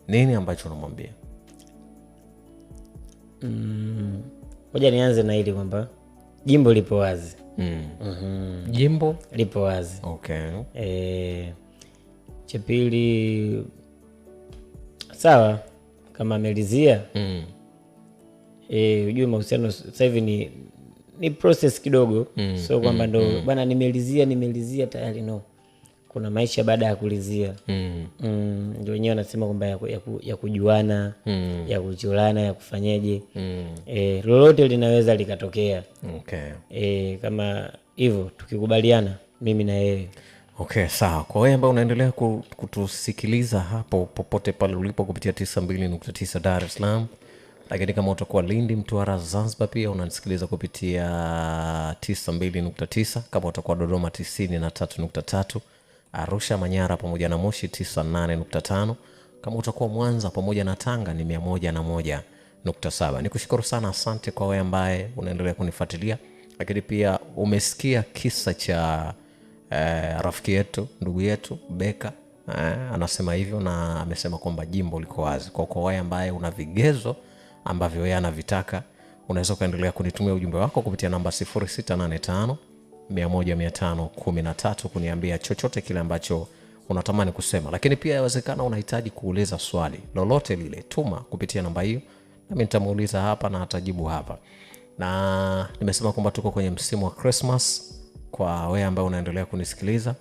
nini ambacho unamwambia? Ngoja nianze na hili kwamba jimbo lipo wazi. Jimbo lipo wazi. Okay. Cha pili, sawa kama amelizia ujue mahusiano sasa hivi ni process kidogo. So kwamba ndo bwana nimelizia tayari, no. Kuna maisha baada ya kulizia. Ndio wenyewe wanasema kwamba ya kujuana, ya kuchulana, ya kufanyaje. Lolote linaweza likatokea. Okay. Kama hivyo tukikubaliana mimi na yeye. Okay, sawa. Kwa wewe ambao unaendelea kutusikiliza hapo popote pale ulipo kupitia 92.9 Dar es Salaam, lakini kama utakuwa Lindi, Mtwara, Zanzibar pia unanisikiliza kupitia 92.9, kama utakuwa Dodoma 93.3, Arusha, Manyara pamoja na Moshi 98.5, kama utakuwa Mwanza pamoja na Tanga ni 101.7. Nikushukuru sana, asante kwa wewe ambaye unaendelea kunifuatilia. Lakini pia umesikia kisa cha rafiki yetu, ndugu yetu Beka, anasema hivyo na amesema kwamba jimbo liko wazi. Kwa wewe ambaye una vigezo ambavyo yeye anavitaka, unaweza kuendelea kunitumia ujumbe wako kupitia namba 0685 100 kuniambia chochote kile ambacho unatamani kusema. Lakini pia inawezekana unahitaji kuuliza swali lolote lile, tuma kupitia namba hiyo nami nitamuuliza hapa na atajibu hapa. Na nimesema kwamba tuko kwenye msimu wa Christmas. Kwa wewe ambaye unaendelea kunisikiliza,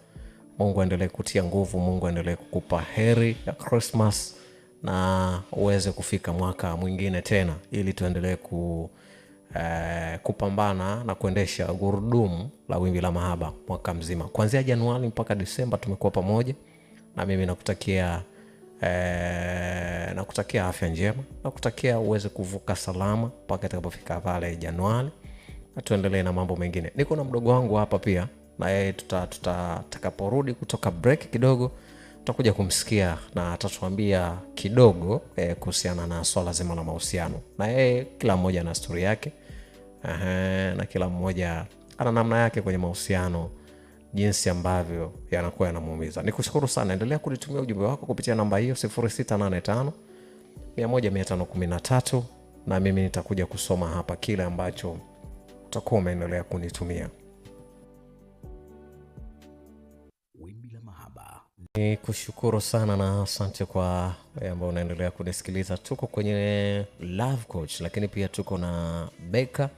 Mungu aendelee kutia nguvu, Mungu aendelee kukupa heri ya Christmas na uweze kufika mwaka mwingine tena, ili tuendelee kupambana na kuendesha gurudumu la wimbi la mahaba mwaka mzima. Kuanzia Januari mpaka Disemba tumekuwa pamoja, na mimi nakutakia afya njema, nakutakia uweze kuvuka salama mpaka itakapofika pale Januari, na tuendelee na mambo mengine. Niko na mdogo wangu hapa pia, na yeye tutakaporudi kutoka break kidogo tutakuja kumsikia na atatuambia kidogo kuhusiana na swala zima la mahusiano. Na yeye kila mmoja ana story yake, na kila mmoja ana namna yake kwenye mahusiano, jinsi ambavyo yanakuwa yanamuumiza. Nikushukuru sana, endelea kunitumia ujumbe wako kupitia namba hiyo 0685 100 na mimi nitakuja kusoma hapa kile ambacho utakuwa umeendelea kunitumia. Wimbi la mahaba. Nikushukuru sana na asante kwa ambao unaendelea kunisikiliza. Tuko kwenye Love Coach, lakini pia tuko na Beka.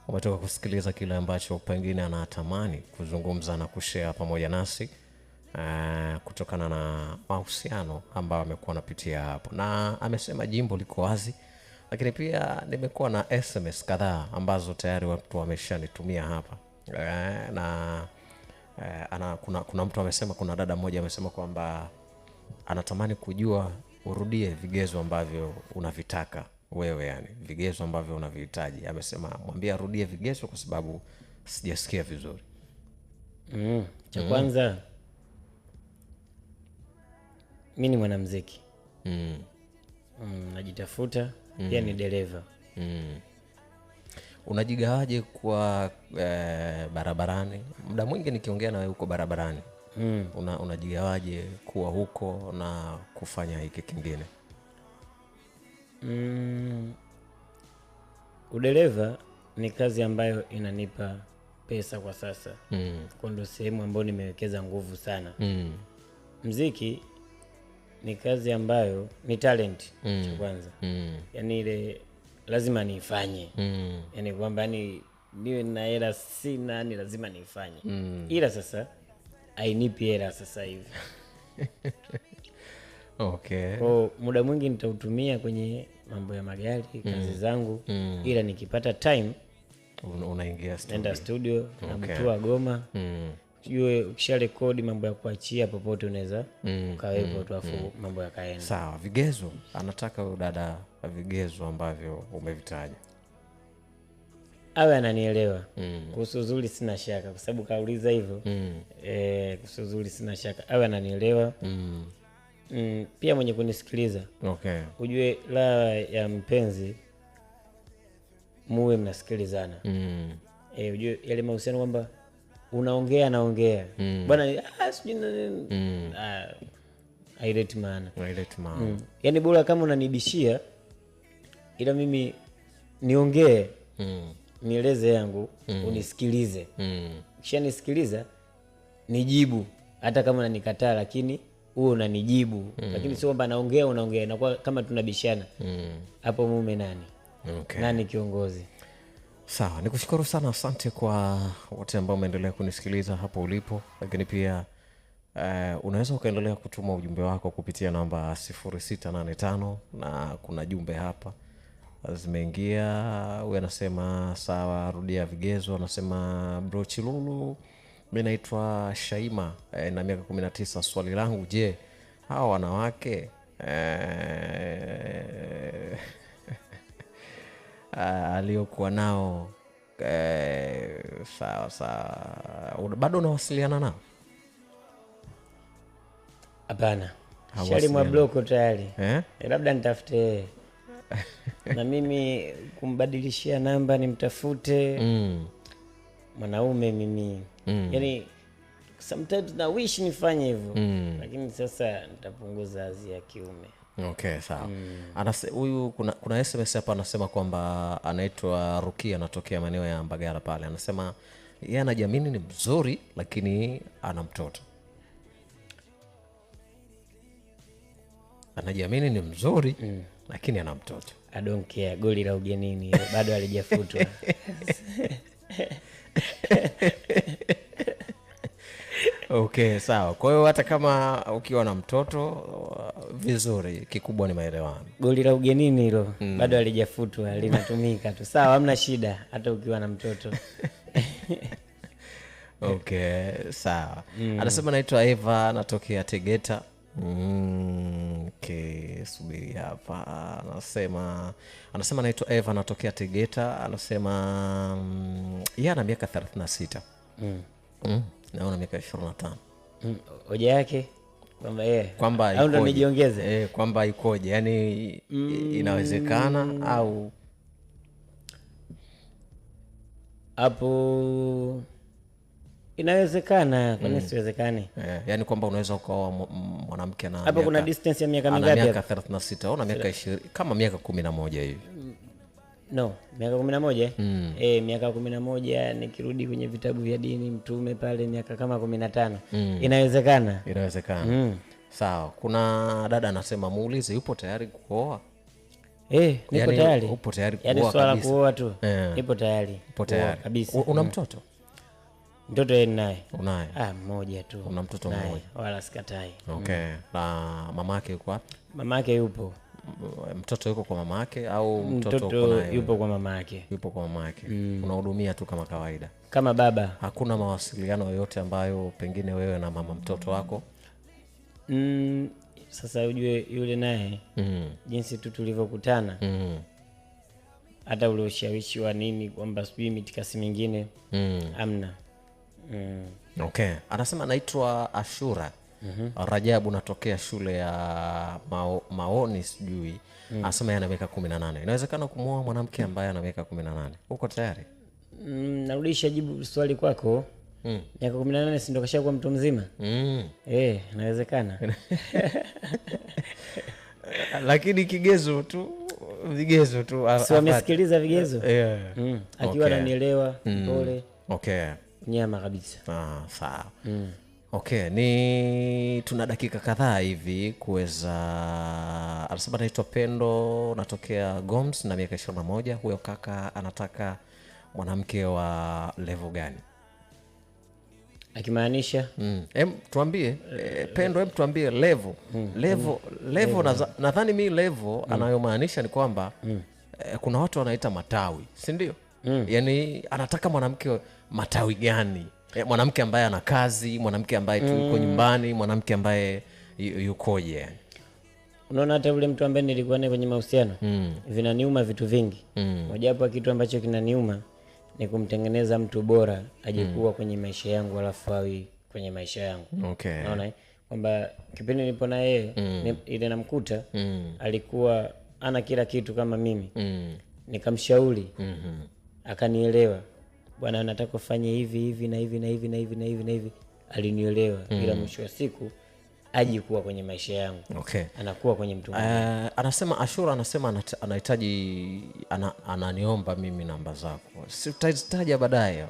Umetoka kusikiliza kile ambacho pengine anatamani kuzungumza na kushare pamoja nasi kutokana na mahusiano ambayo amekuwa anapitia hapo, na amesema jimbo liko wazi. Lakini pia nimekuwa na SMS kadhaa ambazo tayari watu wameshanitumia hapa, na kuna mtu amesema, kuna dada mmoja amesema kwamba anatamani kujua urudie vigezo ambavyo unavitaka wewe, yani vigezo ambavyo unavihitaji. Amesema mwambie arudie vigezo kwa sababu sijasikia vizuri. Cha kwanza, mimi ni mwanamuziki. Najitafuta, pia ni dereva. Unajigawaje kwa barabarani? Muda mwingi nikiongea na wewe huko barabarani. Unajigawaje kuwa huko na kufanya hiki kingine? Udereva ni kazi ambayo inanipa pesa kwa sasa. Kwa ndo sehemu ambayo nimewekeza nguvu sana. Muziki ni kazi ambayo ni talent cha kwanza. Yani ile lazima niifanye. Yani kwamba niwe na hela sina, ni lazima niifanye. Ila sasa hainipi hela sasa hivi. Okay. Kwa muda mwingi nitautumia kwenye mambo ya magari, kazi zangu. Ila nikipata time unaingia studio. Nenda studio, na mtua Goma. Ujue ukisha rekodi mambo ya kuachia popote unaweza ukawepo tu afu mambo yakaenda. Sawa, vigezo. Anataka dada vigezo ambavyo umevitaja. Awe ananielewa. Kuhusu uzuri sina shaka kwa sababu kauliza hivyo. Kuhusu uzuri sina shaka. Awe ananielewa. Pia mwenye kunisikiliza. Okay. Ujue la ya mpenzi muwe mnasikilizana. Ujue yale mahusiano kwamba unaongea naongea. Bwana sijui haileti maana. Haileti maana. Yaani bora kama unanibishia, ila mimi niongee, nieleze yangu, unisikilize. Kisha nisikiliza, nijibu. Hata kama unanikataa, lakini wewe unanijibu. Lakini sio kwamba naongea unaongea, inakuwa kama tunabishana. Hapo mume nani? Okay. Nani kiongozi? Sawa, nikushukuru sana, asante kwa wote ambao umeendelea kunisikiliza hapo ulipo, lakini pia unaweza ukaendelea kutuma ujumbe wako kupitia namba 0685 na kuna jumbe hapa zimeingia. Huyu anasema sawa, rudia vigezo. Anasema bro Chilulu, mimi naitwa Shaima na miaka 19. Swali langu, je, hawa wanawake aliokuwa nao sawa bado unawasiliana nao? Hapana, shali mwa bloko tayari. Labda nitafute na mimi kumbadilishia namba, nimtafute mwanaume mimi. Yaani sometimes na wish nifanye hivyo, lakini sasa nitapunguza hazi ya kiume. Okay, sawa. Huyu kuna SMS hapa anasema kwamba anaitwa Rukia, anatokea maeneo ya Mbagala pale. Anasema yeye anajiamini ni mzuri lakini ana mtoto. Anajiamini ni mzuri lakini ana mtoto. I don't care, goli la ugenini bado halijafutwa. Okay, sawa. Kwa hiyo hata kama ukiwa na mtoto vizuri, kikubwa ni maelewano. Goli la ugenini hilo bado halijafutwa, linatumika tu. Sawa, hamna shida hata ukiwa na mtoto. Okay, sawa. Anasema naitwa Eva, natokea Tegeta. Okay, subiri hapa. Anasema naitwa Eva, natokea Tegeta. Anasema yeye ana miaka 36. Naona miaka 25. Hoja yake kwamba au ndo nijiongeze kwamba ikoje? Yaani inawezekana au hapo inawezekana, kwani siwezekani? Yaani kwamba unaweza ukaoa mwanamke na hapo kuna distance ya miaka mingapi? Miaka 36 au na miaka 20, kama miaka 11 hivi. No, miaka 11. Miaka 11 nikirudi kwenye vitabu vya dini, Mtume pale miaka kama 15. Inawezekana. Sawa. Kuna dada anasema muulize yupo tayari kuoa. Niko yani, tayari. Upo tayari kuoa? Yaani swala kuoa tu. Nipo tayari. Upo tayari kabisa. Una mtoto? Mtoto yeye naye. Unaye? Mmoja tu. Una mtoto mmoja? Wala sikatai. Okay. Na mamake yuko wapi? Mamake yupo. Mtoto yuko kwa mamake au mtoto yupo kwa mamake? Yupo kwa mamake. Unahudumia tu kama kawaida kama baba? Hakuna mawasiliano yoyote ambayo pengine wewe na mama mtoto wako? Sasa ujue yule naye jinsi tu tulivyokutana, hata ule ushawishi wa nini kwamba sijui mitikasi mingine amna. Okay. Anasema naitwa Ashura Rajabu, natokea shule ya Maoni sijui. Anasema yana miaka 18. Inawezekana kumwoa mwanamke ambaye ana miaka 18? Uko tayari? Narudisha jibu swali kwako. Miaka 18 si ndo kashakuwa mtu mzima? Inawezekana. Lakini vigezo tu si wamesikiliza vigezo? Akiwa ananielewa pole. Okay. Nyama kabisa. Sawa. Okay, ni tuna dakika kadhaa hivi kuweza. Anasema naitwa Pendo, natokea Goms na miaka 21. Huyo kaka anataka mwanamke wa level gani? Akimaanisha tuambie Pendo, tuambie level. Nadhani mimi level anayomaanisha ni kwamba kuna watu wanaita matawi, si ndio? Yaani anataka mwanamke matawi gani? Mwanamke ambaye ana kazi, mwanamke ambaye tu yuko nyumbani, mwanamke ambaye yukoje? Unaona, hata yule mtu ambaye nilikuwa naye kwenye mahusiano vinaniuma vitu vingi. Mojawapo kitu ambacho kinaniuma ni kumtengeneza mtu bora aje kuwa kwenye maisha yangu, alafu awe kwenye maisha yangu. Okay. Unaona kwamba kipindi nilipo na yeye ile namkuta alikuwa ana kila kitu kama mimi. Nikamshauri akanielewa, bwana nataka ufanye hivi hivi na hivi na hivi na hivi na hivi na hivi. Alinielewa ila mwisho wa siku aji kuwa kwenye maisha yangu. Okay. Anakuwa kwenye mtu mwingine. Anasema Ashura anasema anahitaji ananiomba mimi namba zako. Si utazitaja baadaye?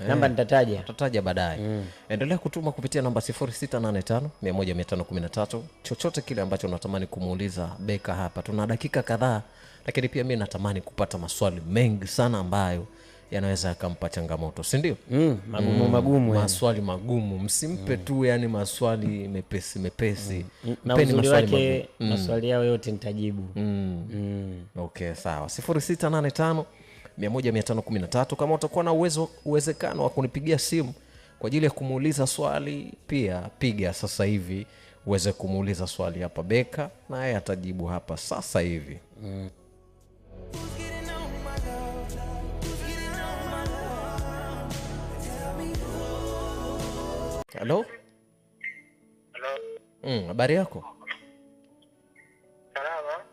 Namba nitataja. Tutataja baadaye. Endelea kutuma kupitia namba 0685 100 chochote kile ambacho unatamani kumuuliza Beka hapa. Tuna dakika kadhaa, lakini pia mimi natamani kupata maswali mengi sana ambayo yanaweza yakampa changamoto, si ndio? Magumu maswali magumu, msimpe tu yani maswali mepesi. Na uzuri wake maswali yao yote nitajibu. Okay, sawa. 0685 100 kama utakuwa na uwezekano wa kunipigia simu kwa ajili ya kumuuliza swali, pia piga sasa hivi uweze kumuuliza swali hapa Beka, na yeye atajibu hapa sasa hivi. Hello? Habari yako? Salama.